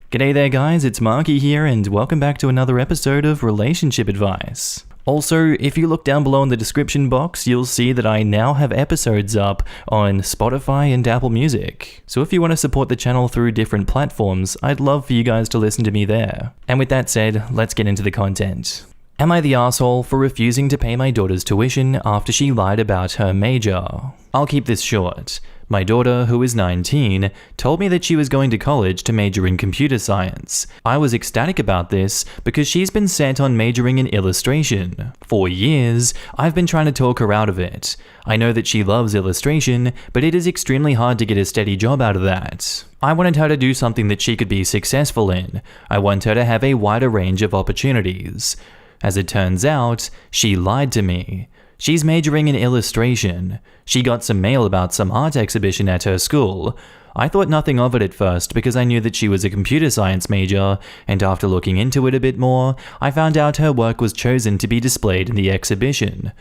G'day there guys, it's Marky here and welcome back to another episode of Relationship Advice. Also, if you look down below in the description box, you'll see that I now have episodes up on Spotify and Apple Music. So if you want to support the channel through different platforms, I'd love for you guys to listen to me there. And with that said, let's get into the content. Am I the asshole for refusing to pay my daughter's tuition after she lied about her major? I'll keep this short. My daughter, who is 19, told me that she was going to college to major in computer science. I was ecstatic about this because she's been set on majoring in illustration. For years, I've been trying to talk her out of it. I know that she loves illustration, but it is extremely hard to get a steady job out of that. I wanted her to do something that she could be successful in. I want her to have a wider range of opportunities. As it turns out, she lied to me. She's majoring in illustration. She got some mail about some art exhibition at her school. I thought nothing of it at first because I knew that she was a computer science major, and after looking into it a bit more, I found out her work was chosen to be displayed in the exhibition.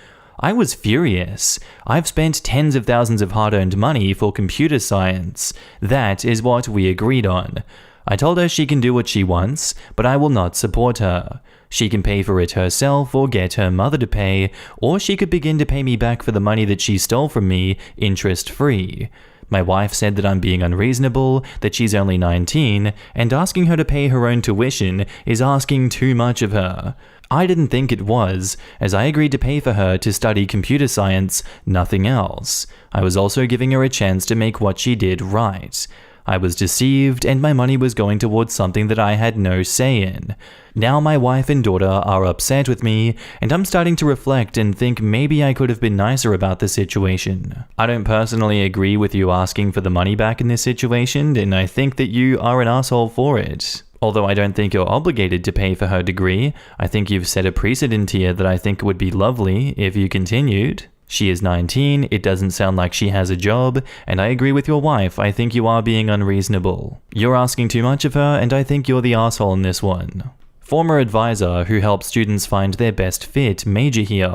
I was furious. I've spent tens of thousands of hard-earned money for computer science. That is what we agreed on. I told her she can do what she wants, but I will not support her. She can pay for it herself or get her mother to pay, or she could begin to pay me back for the money that she stole from me, interest-free. My wife said that I'm being unreasonable, that she's only 19, and asking her to pay her own tuition is asking too much of her. I didn't think it was, as I agreed to pay for her to study computer science, nothing else. I was also giving her a chance to make what she did right. I was deceived and my money was going towards something that I had no say in. Now my wife and daughter are upset with me and I'm starting to reflect and think maybe I could have been nicer about the situation. I don't personally agree with you asking for the money back in this situation, and I think that you are an asshole for it. Although I don't think you're obligated to pay for her degree, I think you've set a precedent here that I think would be lovely if you continued. She is 19, it doesn't sound like she has a job, and I agree with your wife, I think you are being unreasonable. You're asking too much of her, and I think you're the asshole in this one. Former advisor who helps students find their best fit major here.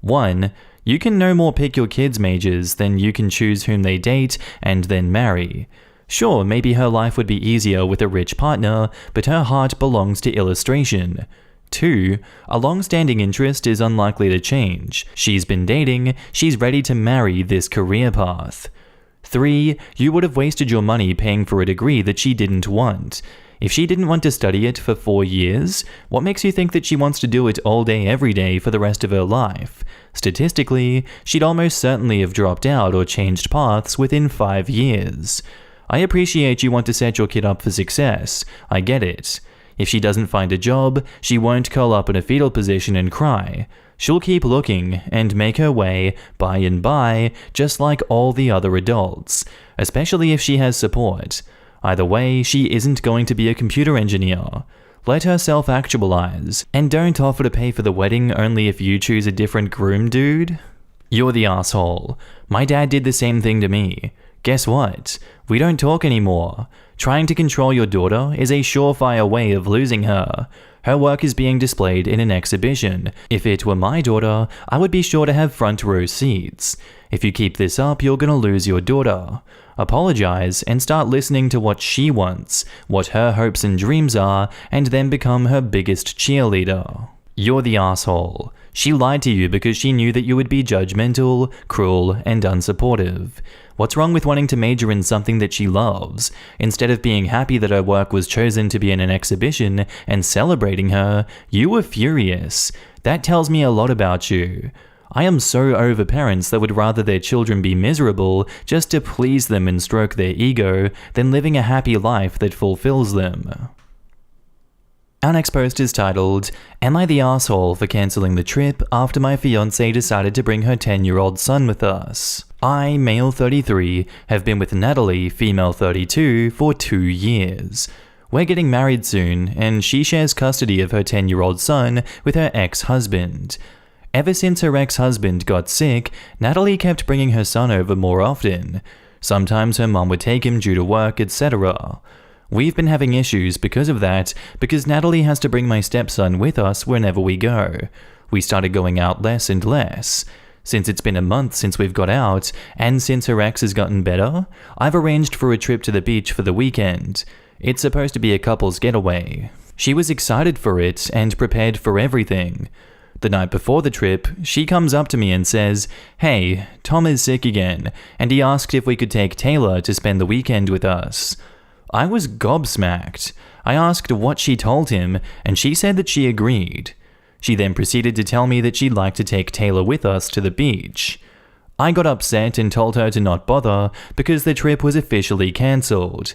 1. You can no more pick your kids' majors than you can choose whom they date and then marry. Sure, maybe her life would be easier with a rich partner, but her heart belongs to illustration. 2. A long-standing interest is unlikely to change. She's been dating, she's ready to marry this career path. 3. You would have wasted your money paying for a degree that she didn't want. If she didn't want to study it for 4 years, what makes you think that she wants to do it all day every day for the rest of her life? Statistically, she'd almost certainly have dropped out or changed paths within 5 years. I appreciate you want to set your kid up for success, I get it. If she doesn't find a job, she won't curl up in a fetal position and cry. She'll keep looking and make her way by and by, just like all the other adults, especially if she has support. Either way, she isn't going to be a computer engineer. Let her self-actualize, and don't offer to pay for the wedding only if you choose a different groom, dude. You're the asshole. My dad did the same thing to me. Guess what? We don't talk anymore. Trying to control your daughter is a surefire way of losing her. Her work is being displayed in an exhibition. If it were my daughter, I would be sure to have front row seats. If you keep this up, you're gonna lose your daughter. Apologize and start listening to what she wants, what her hopes and dreams are, and then become her biggest cheerleader. You're the asshole. She lied to you because she knew that you would be judgmental, cruel, and unsupportive. What's wrong with wanting to major in something that she loves? Instead of being happy that her work was chosen to be in an exhibition and celebrating her, you were furious. That tells me a lot about you. I am so over parents that would rather their children be miserable just to please them and stroke their ego than living a happy life that fulfills them. Our next post is titled, Am I the asshole for cancelling the trip after my fiancé decided to bring her 10-year-old son with us? I, male 33, have been with Natalie, female 32, for 2 years. We're getting married soon, and she shares custody of her 10-year-old son with her ex-husband. Ever since her ex-husband got sick, Natalie kept bringing her son over more often. Sometimes her mom would take him due to work, etc. We've been having issues because of that, because Natalie has to bring my stepson with us whenever we go. We started going out less and less. Since it's been a month since we've got out, and since her ex has gotten better, I've arranged for a trip to the beach for the weekend. It's supposed to be a couple's getaway. She was excited for it and prepared for everything. The night before the trip, she comes up to me and says, "Hey, Tom is sick again, and he asked if we could take Taylor to spend the weekend with us." I was gobsmacked. I asked what she told him, and she said that she agreed. She then proceeded to tell me that she'd like to take Taylor with us to the beach. I got upset and told her to not bother because the trip was officially cancelled.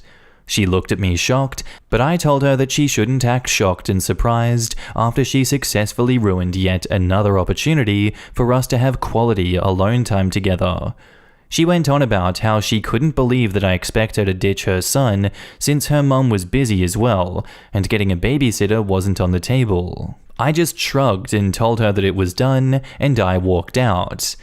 She looked at me shocked, but I told her that she shouldn't act shocked and surprised after she successfully ruined yet another opportunity for us to have quality alone time together. She went on about how she couldn't believe that I expect her to ditch her son since her mum was busy as well, and getting a babysitter wasn't on the table. I just shrugged and told her that it was done, and I walked out.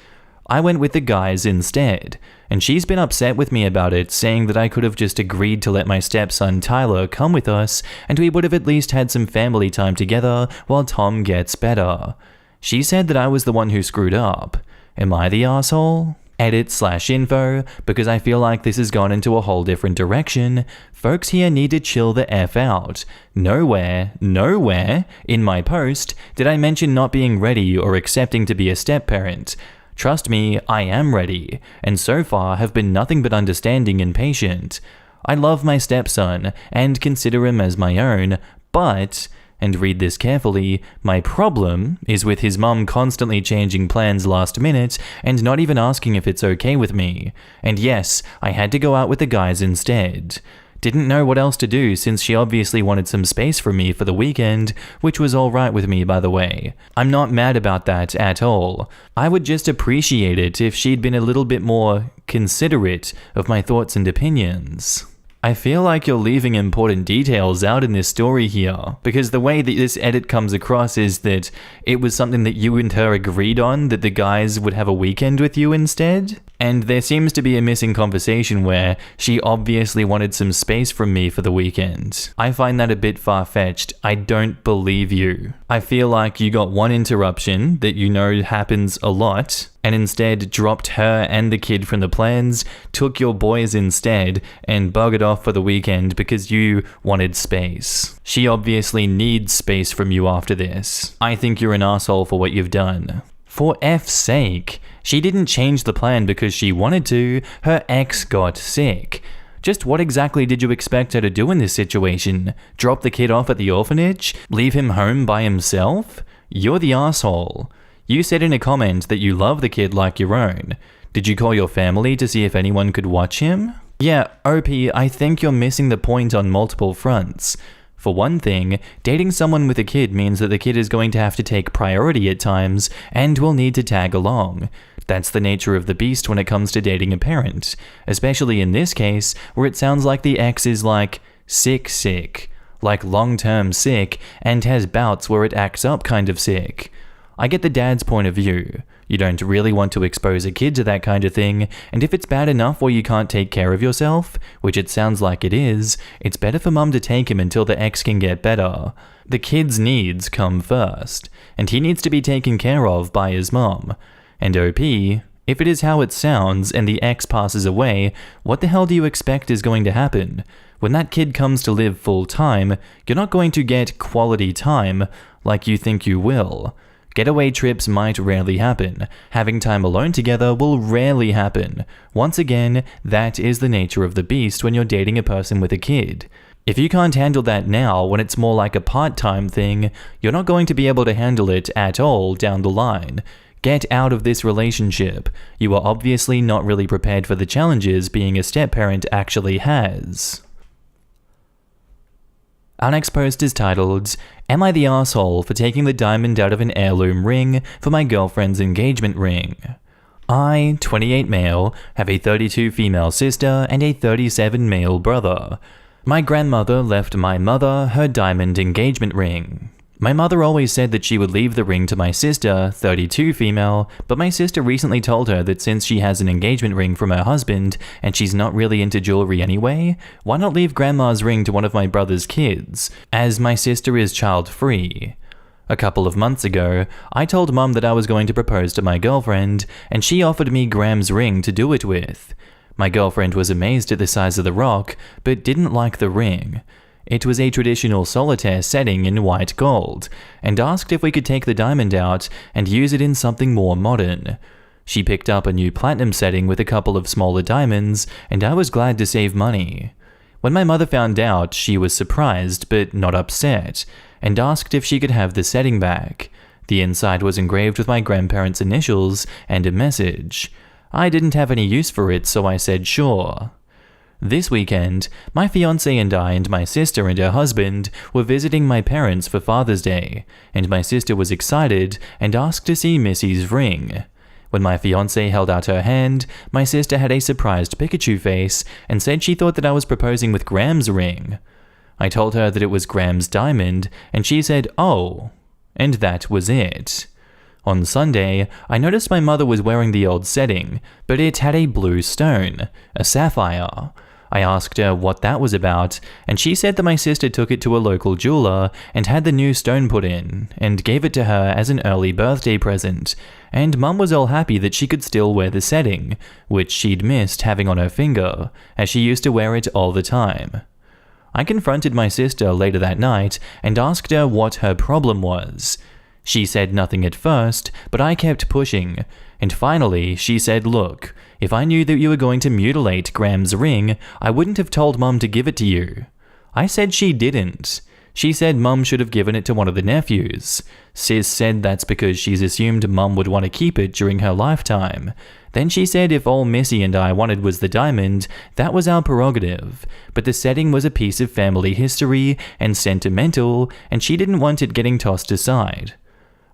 I went with the guys instead, and she's been upset with me about it, saying that I could have just agreed to let my stepson Tyler come with us, and we would have at least had some family time together while Tom gets better. She said that I was the one who screwed up. Am I the asshole? Edit/info, because I feel like this has gone into a whole different direction. Folks here need to chill the F out. Nowhere in my post did I mention not being ready or accepting to be a step-parent. Trust me, I am ready, and so far have been nothing but understanding and patient. I love my stepson and consider him as my own, but, and read this carefully, my problem is with his mum constantly changing plans last minute and not even asking if it's okay with me. And yes, I had to go out with the guys instead. Didn't know what else to do since she obviously wanted some space from me for the weekend, which was alright with me, by the way. I'm not mad about that at all. I would just appreciate it if she'd been a little bit more considerate of my thoughts and opinions. I feel like you're leaving important details out in this story here, because the way that this edit comes across is that it was something that you and her agreed on, that the guys would have a weekend with you instead. And there seems to be a missing conversation where she obviously wanted some space from me for the weekend. I find that a bit far-fetched. I don't believe you. I feel like you got one interruption that you know happens a lot, and instead dropped her and the kid from the plans, took your boys instead, and buggered off for the weekend because you wanted space. She obviously needs space from you after this. I think you're an asshole for what you've done. For F's sake, she didn't change the plan because she wanted to, her ex got sick. Just what exactly did you expect her to do in this situation? Drop the kid off at the orphanage? Leave him home by himself? You're the asshole. You said in a comment that you love the kid like your own. Did you call your family to see if anyone could watch him? Yeah, OP, I think you're missing the point on multiple fronts. For one thing, dating someone with a kid means that the kid is going to have to take priority at times and will need to tag along. That's the nature of the beast when it comes to dating a parent, especially in this case where it sounds like the ex is like sick, like long-term sick, and has bouts where it acts up kind of sick. I get the dad's point of view. You don't really want to expose a kid to that kind of thing, and if it's bad enough where you can't take care of yourself, which it sounds like it is, it's better for mum to take him until the ex can get better. The kid's needs come first, and he needs to be taken care of by his mum. And OP, if it is how it sounds and the ex passes away, what the hell do you expect is going to happen? When that kid comes to live full time, you're not going to get quality time like you think you will. Getaway trips might rarely happen. Having time alone together will rarely happen. Once again, that is the nature of the beast when you're dating a person with a kid. If you can't handle that now when it's more like a part-time thing, you're not going to be able to handle it at all down the line. Get out of this relationship. You are obviously not really prepared for the challenges being a step-parent actually has. Our next post is titled, "Am I the asshole for taking the diamond out of an heirloom ring for my girlfriend's engagement ring? I, 28 male, have a 32 female sister and a 37 male brother. My grandmother left my mother her diamond engagement ring. My mother always said that she would leave the ring to my sister, 32 female, but my sister recently told her that since she has an engagement ring from her husband and she's not really into jewelry anyway, why not leave grandma's ring to one of my brother's kids, as my sister is child-free. A couple of months ago, I told mum that I was going to propose to my girlfriend, and she offered me Graham's ring to do it with. My girlfriend was amazed at the size of the rock, but didn't like the ring. It was a traditional solitaire setting in white gold, and asked if we could take the diamond out and use it in something more modern. She picked up a new platinum setting with a couple of smaller diamonds, and I was glad to save money. When my mother found out, she was surprised but not upset, and asked if she could have the setting back. The inside was engraved with my grandparents' initials and a message. I didn't have any use for it, so I said sure. This weekend, my fiancé and I and my sister and her husband were visiting my parents for Father's Day, and my sister was excited and asked to see Missy's ring. When my fiancé held out her hand, my sister had a surprised Pikachu face and said she thought that I was proposing with Graham's ring. I told her that it was Graham's diamond, and she said, "Oh," and that was it. On Sunday, I noticed my mother was wearing the old setting, but it had a blue stone, a sapphire. I asked her what that was about, and she said that my sister took it to a local jeweler and had the new stone put in, and gave it to her as an early birthday present, and Mum was all happy that she could still wear the setting, which she'd missed having on her finger, as she used to wear it all the time. I confronted my sister later that night and asked her what her problem was. She said nothing at first, but I kept pushing, and finally she said, "Look, if I knew that you were going to mutilate Graham's ring, I wouldn't have told Mum to give it to you." I said she didn't. She said Mum should have given it to one of the nephews. Sis said that's because she's assumed Mum would want to keep it during her lifetime. Then she said if all Missy and I wanted was the diamond, that was our prerogative, but the setting was a piece of family history and sentimental, and she didn't want it getting tossed aside.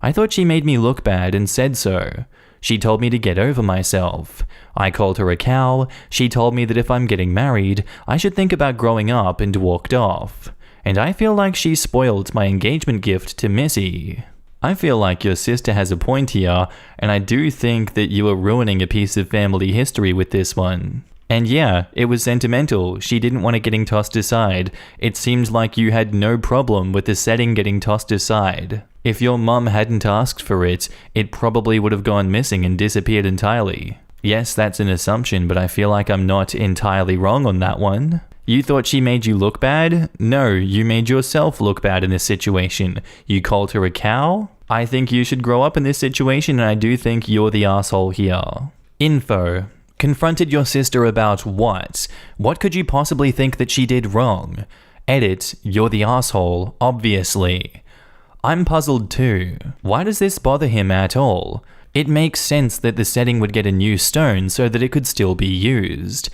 I thought she made me look bad and said so. She told me to get over myself. I called her a cow. She told me that if I'm getting married, I should think about growing up, and walked off. And I feel like she spoiled my engagement gift to Missy. I feel like your sister has a point here, and I do think that you are ruining a piece of family history with this one. And yeah, it was sentimental. She didn't want it getting tossed aside. It seemed like you had no problem with the setting getting tossed aside. If your mum hadn't asked for it, it probably would have gone missing and disappeared entirely. Yes, that's an assumption, but I feel like I'm not entirely wrong on that one. You thought she made you look bad? No, you made yourself look bad in this situation. You called her a cow? I think you should grow up in this situation, and I do think you're the asshole here. Info. Confronted your sister about what? What could you possibly think that she did wrong? Edit. You're the asshole, obviously. I'm puzzled too. Why does this bother him at all? It makes sense that the setting would get a new stone so that it could still be used.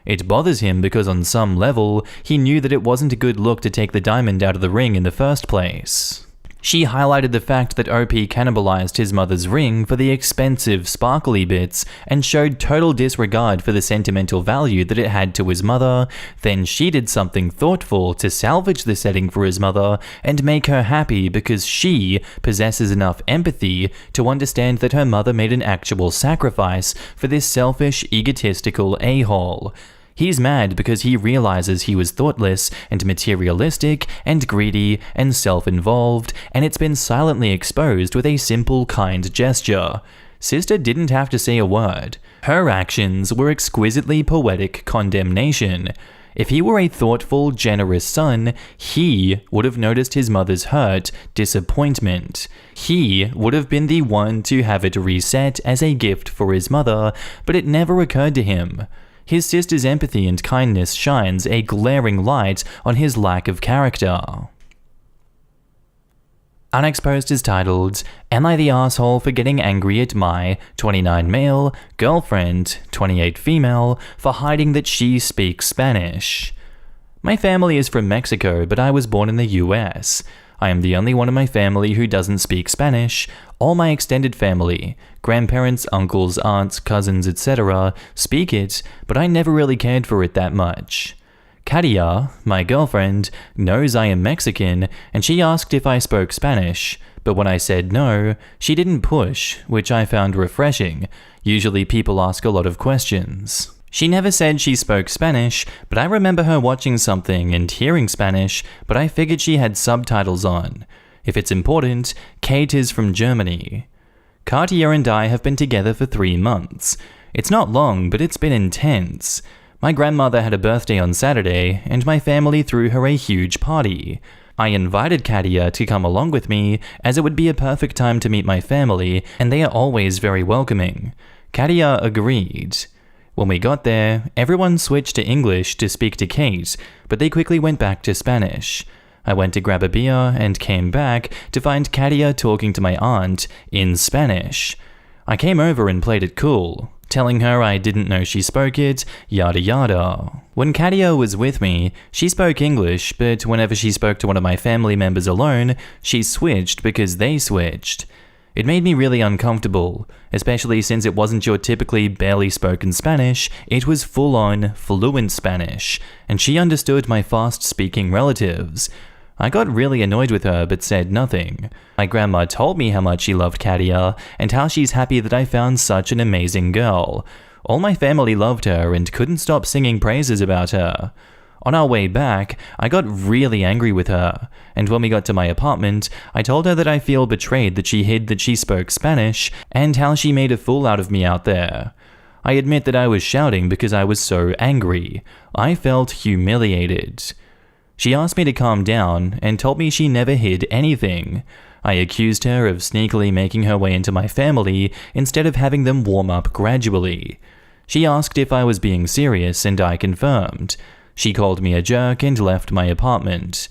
It bothers him because on some level, he knew that it wasn't a good look to take the diamond out of the ring in the first place. She highlighted the fact that OP cannibalized his mother's ring for the expensive, sparkly bits and showed total disregard for the sentimental value that it had to his mother. Then she did something thoughtful to salvage the setting for his mother and make her happy because she possesses enough empathy to understand that her mother made an actual sacrifice for this selfish, egotistical a-hole. He's mad because he realizes he was thoughtless and materialistic and greedy and self-involved, and it's been silently exposed with a simple, kind gesture. Sister didn't have to say a word. Her actions were exquisitely poetic condemnation. If he were a thoughtful, generous son, he would have noticed his mother's hurt, disappointment. He would have been the one to have it reset as a gift for his mother, but it never occurred to him. His sister's empathy and kindness shines a glaring light on his lack of character. Unexposed is titled, "Am I the asshole for getting angry at my 29 male girlfriend, 28 female, for hiding that she speaks Spanish?" My family is from Mexico, but I was born in the US. I am the only one in my family who doesn't speak Spanish. All my extended family, grandparents, uncles, aunts, cousins, etc., speak it, but I never really cared for it that much. Katia, my girlfriend, knows I am Mexican, and she asked if I spoke Spanish, but when I said no, she didn't push, which I found refreshing. Usually people ask a lot of questions. She never said she spoke Spanish, but I remember her watching something and hearing Spanish, but I figured she had subtitles on. If it's important, Kate is from Germany. Katia and I have been together for 3 months. It's not long, but it's been intense. My grandmother had a birthday on Saturday, and my family threw her a huge party. I invited Katia to come along with me, as it would be a perfect time to meet my family, and they are always very welcoming. Katia agreed. When we got there, everyone switched to English to speak to Kate, but they quickly went back to Spanish. I went to grab a beer and came back to find Katia talking to my aunt in Spanish. I came over and played it cool, telling her I didn't know she spoke it, yada yada. When Katia was with me, she spoke English, but whenever she spoke to one of my family members alone, she switched because they switched. It made me really uncomfortable, especially since it wasn't your typically barely spoken Spanish, it was full-on, fluent Spanish, and she understood my fast-speaking relatives. I got really annoyed with her but said nothing. My grandma told me how much she loved Katia and how she's happy that I found such an amazing girl. All my family loved her and couldn't stop singing praises about her. On our way back, I got really angry with her, and when we got to my apartment, I told her that I feel betrayed that she hid that she spoke Spanish and how she made a fool out of me out there. I admit that I was shouting because I was so angry. I felt humiliated. She asked me to calm down and told me she never hid anything. I accused her of sneakily making her way into my family instead of having them warm up gradually. She asked if I was being serious and I confirmed. She called me a jerk and left my apartment.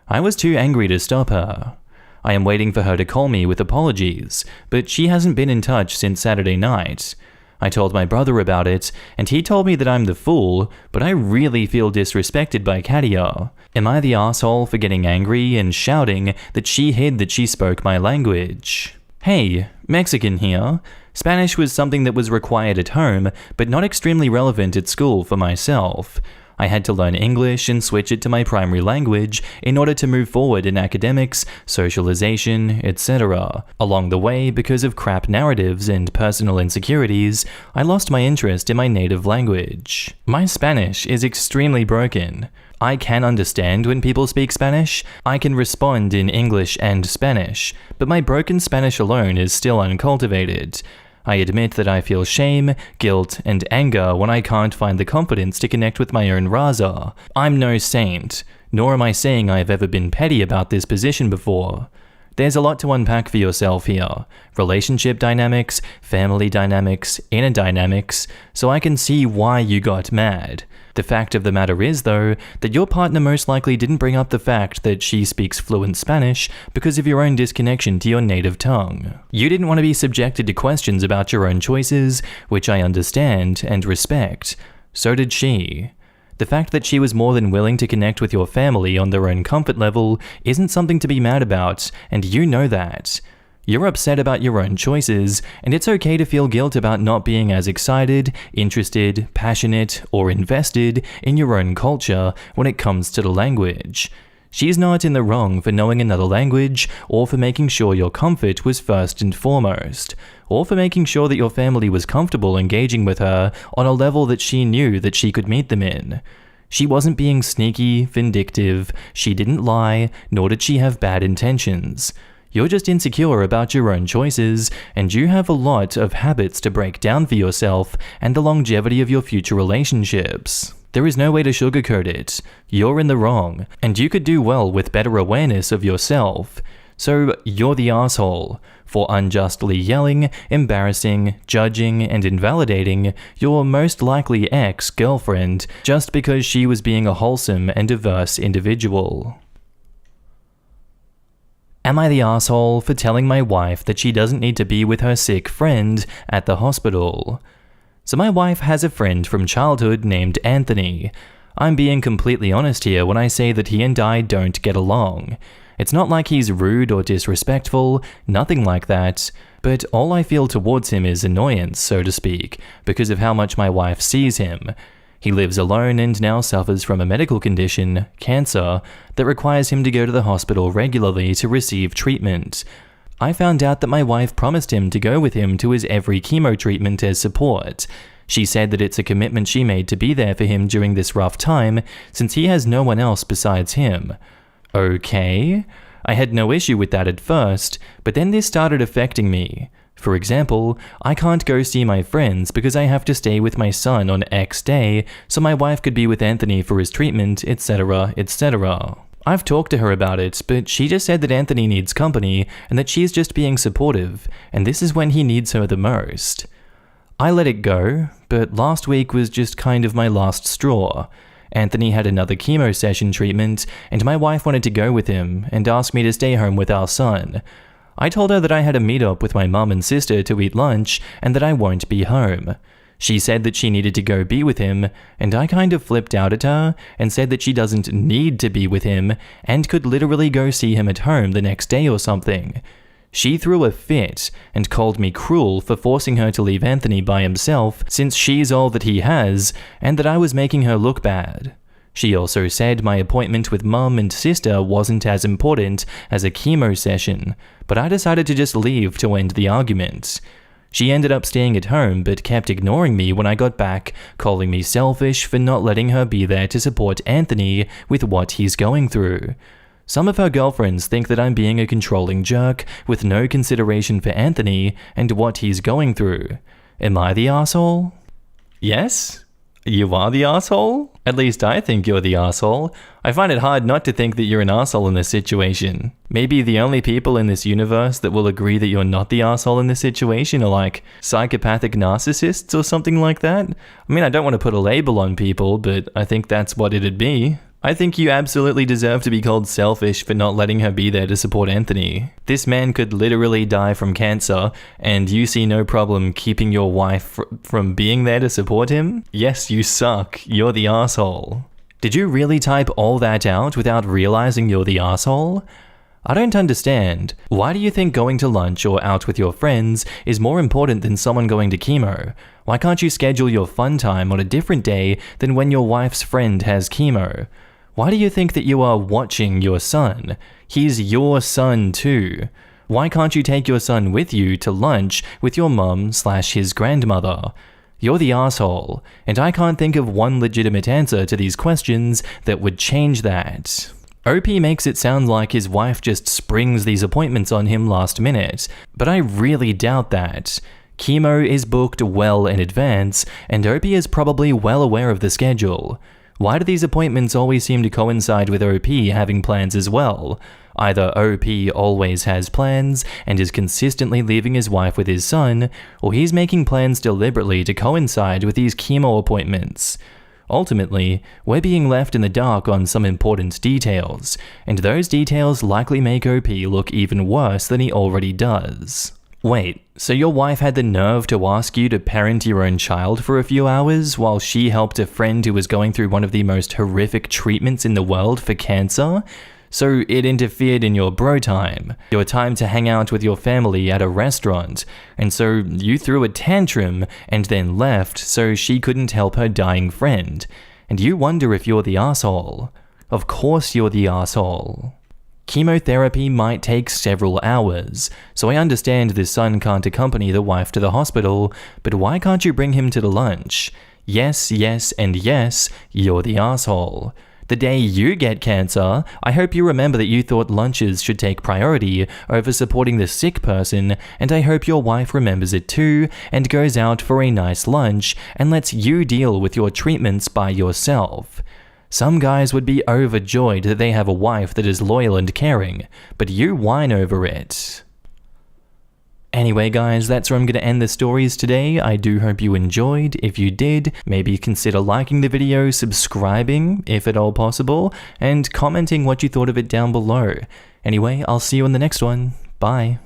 I was too angry to stop her. I am waiting for her to call me with apologies, but she hasn't been in touch since Saturday night. I told my brother about it, and he told me that I'm the fool, but I really feel disrespected by Katia. Am I the asshole for getting angry and shouting that she hid that she spoke my language? Hey, Mexican here. Spanish was something that was required at home, but not extremely relevant at school for myself. I had to learn English and switch it to my primary language in order to move forward in academics, socialization, etc. Along the way, because of crap narratives and personal insecurities, I lost my interest in my native language. My Spanish is extremely broken. I can understand when people speak Spanish, I can respond in English and Spanish, but my broken Spanish alone is still uncultivated. I admit that I feel shame, guilt, and anger when I can't find the confidence to connect with my own raza. I'm no saint, nor am I saying I've ever been petty about this position before. There's a lot to unpack for yourself here. Relationship dynamics, family dynamics, inner dynamics, so I can see why you got mad. The fact of the matter is, though, that your partner most likely didn't bring up the fact that she speaks fluent Spanish because of your own disconnection to your native tongue. You didn't want to be subjected to questions about your own choices, which I understand and respect. So did she. The fact that she was more than willing to connect with your family on their own comfort level isn't something to be mad about, and you know that. You're upset about your own choices, and it's okay to feel guilt about not being as excited, interested, passionate, or invested in your own culture when it comes to the language. She's not in the wrong for knowing another language, or for making sure your comfort was first and foremost, or for making sure that your family was comfortable engaging with her on a level that she knew that she could meet them in. She wasn't being sneaky, vindictive, she didn't lie, nor did she have bad intentions. You're just insecure about your own choices, and you have a lot of habits to break down for yourself and the longevity of your future relationships. There is no way to sugarcoat it. You're in the wrong, and you could do well with better awareness of yourself. So you're the asshole for unjustly yelling, embarrassing, judging, and invalidating your most likely ex-girlfriend just because she was being a wholesome and diverse individual. Am I the asshole for telling my wife that she doesn't need to be with her sick friend at the hospital? So my wife has a friend from childhood named Anthony. I'm being completely honest here when I say that he and I don't get along. It's not like he's rude or disrespectful, nothing like that, but all I feel towards him is annoyance, so to speak, because of how much my wife sees him. He lives alone and now suffers from a medical condition, cancer, that requires him to go to the hospital regularly to receive treatment. I found out that my wife promised him to go with him to his every chemo treatment as support. She said that it's a commitment she made to be there for him during this rough time, since he has no one else besides him. Okay, I had no issue with that at first, but then this started affecting me. For example, I can't go see my friends because I have to stay with my son on X day so my wife could be with Anthony for his treatment, etc., etc. I've talked to her about it, but she just said that Anthony needs company and that she's just being supportive, and this is when he needs her the most. I let it go, but last week was just kind of my last straw. Anthony had another chemo session treatment, and my wife wanted to go with him and asked me to stay home with our son. I told her that I had a meet-up with my mum and sister to eat lunch and that I won't be home. She said that she needed to go be with him, and I kind of flipped out at her and said that she doesn't need to be with him and could literally go see him at home the next day or something. She threw a fit and called me cruel for forcing her to leave Anthony by himself since she's all that he has, and that I was making her look bad. She also said my appointment with mum and sister wasn't as important as a chemo session, but I decided to just leave to end the argument. She ended up staying at home but kept ignoring me when I got back, calling me selfish for not letting her be there to support Anthony with what he's going through. Some of her girlfriends think that I'm being a controlling jerk with no consideration for Anthony and what he's going through. Am I the asshole? Yes? You are the asshole? At least I think you're the asshole. I find it hard not to think that you're an asshole in this situation. Maybe the only people in this universe that will agree that you're not the asshole in this situation are like psychopathic narcissists or something like that. I mean, I don't want to put a label on people, but I think that's what it'd be. I think you absolutely deserve to be called selfish for not letting her be there to support Anthony. This man could literally die from cancer, and you see no problem keeping your wife from being there to support him? Yes, you suck. You're the asshole. Did you really type all that out without realizing you're the asshole? I don't understand. Why do you think going to lunch or out with your friends is more important than someone going to chemo? Why can't you schedule your fun time on a different day than when your wife's friend has chemo? Why do you think that you are watching your son? He's your son too. Why can't you take your son with you to lunch with your mum/his grandmother? You're the asshole, and I can't think of one legitimate answer to these questions that would change that. OP makes it sound like his wife just springs these appointments on him last minute, but I really doubt that. Chemo is booked well in advance, and OP is probably well aware of the schedule. Why do these appointments always seem to coincide with OP having plans as well? Either OP always has plans and is consistently leaving his wife with his son, or he's making plans deliberately to coincide with these chemo appointments. Ultimately, we're being left in the dark on some important details, and those details likely make OP look even worse than he already does. Wait, so your wife had the nerve to ask you to parent your own child for a few hours while she helped a friend who was going through one of the most horrific treatments in the world for cancer? So it interfered in your bro time, your time to hang out with your family at a restaurant, and so you threw a tantrum and then left so she couldn't help her dying friend. And you wonder if you're the asshole. Of course you're the asshole. Chemotherapy might take several hours, so I understand the son can't accompany the wife to the hospital, but why can't you bring him to the lunch? Yes, yes, and yes, you're the asshole. The day you get cancer, I hope you remember that you thought lunches should take priority over supporting the sick person, and I hope your wife remembers it too and goes out for a nice lunch and lets you deal with your treatments by yourself. Some guys would be overjoyed that they have a wife that is loyal and caring, but you whine over it. Anyway guys, that's where I'm going to end the stories today. I do hope you enjoyed. If you did, maybe consider liking the video, subscribing, if at all possible, and commenting what you thought of it down below. Anyway, I'll see you in the next one. Bye.